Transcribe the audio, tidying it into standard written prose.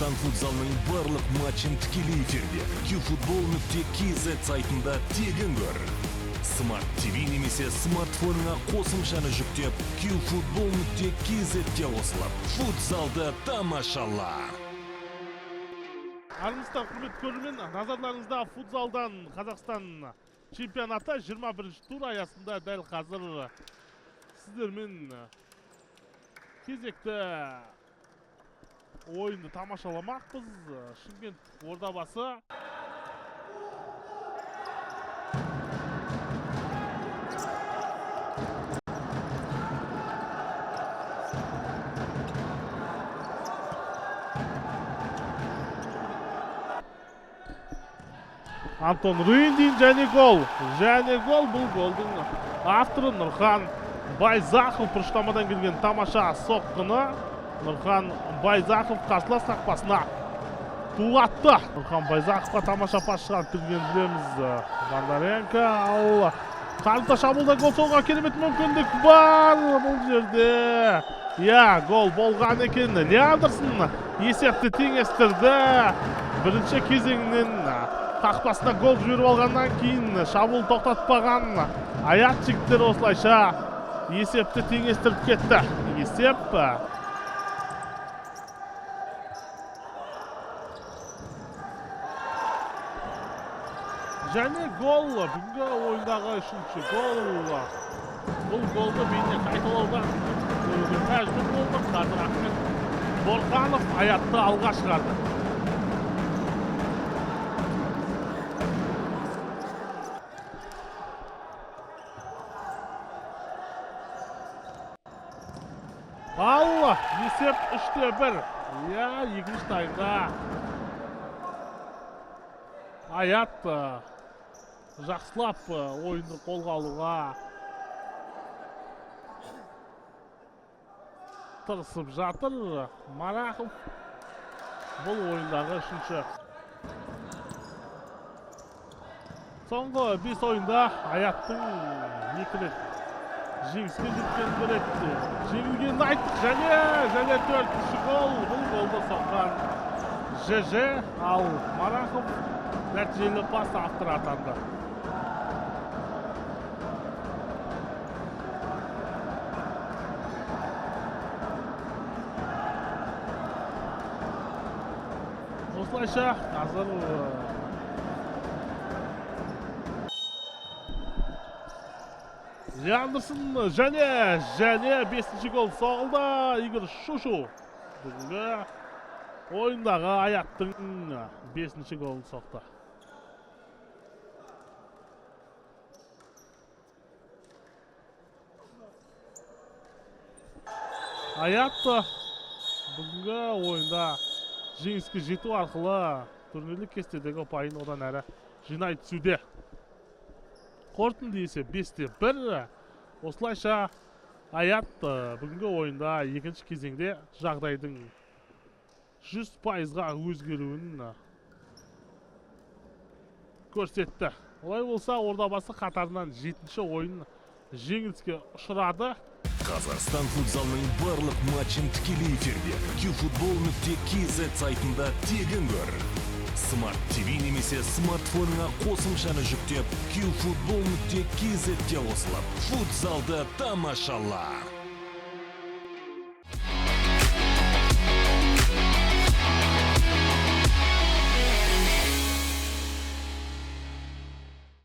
Қазақстан футзалының барлық матчын тікелей эфирде qfutbol.kz сайтында тегін көр. Smart TV немесе смартфоныңа қосымшаны жүктеп, qfutbol.kz-те қосылып, футзалды тамашала. Армысыздар, құрметті көрермен, назарларыңызда футзалдан Қазақстан чемпионаты 21 тур аясында дәл қазір сіздермен кезекті ойынды тамашаламақпыз. Шымкент Ордабасы. Антон Рындин және гол. Бұл голдың авторы Нұрхан Байзақов. Бұрыштамадан келген тамаша соққыны Нұрхан Байзақов қарсылас қақпасына тулатты. Нұрхан Байзақовқа тамаша пас шығарып келген білеміз. Бондаренко, ал қарымта шабуылда гол соғуға керемет мүмкіндік бар бұл жерде. Гол болған екен. Леандерсон есепті теңестірді. Бірінші кезеңнен қақпасына гол жіберіп алғаннан кейін шабуыл тоқтатпаған Аят жігіттер осылайша есепті теңестіріп кетті. Есеп және гол. Бүгінгі ойындағы үшінші гол. Бұл голды бейне қайталаудан мәжбүр болды. Қазір Ахмет Борқанов Аятты алға шығарды. Ал есеп 3-1. Екінші таймда Аят жақсылап ойынды қолға алуға тырысып жатыр. Марахов бұл ойындағы үшінші. Соңғы 5 ойында Аяттың 2 рет жеңіске жеткен білетті. Жеңілгенді айттық және 4-ші гол. Бұл голды соққан ЖЖ, ал Марахов нәтижелі пас авторы атанды. Осылайша қазір Леандерсон және 5-ші гол соғылды. Игорь Шушу бүгінгі ойындағы Аяттың 5-ші голын соқты. Аят бүгінгі ойында жеңіске жету арқылы турнирлік кестедегі ұпайын одан әрі жинай түсуде. Қорытынды есеп 5-1. Осылайша Аят бүгінгі ойында екінші кезеңде жағдайдың 100%-ға өзгеруін көрсетті. Олай болса, Ордабасы қатарынан 7-ші ойын жеңіліске ұшырады. Қазақстан футзалының барлық матчын тікелей эфирде qfutbol.kz сайтында тегін көр. Smart TV немесе смартфоныңа қосымшаны жүктеп, qfutbol.kz-те қосылып, футзалды тамашала.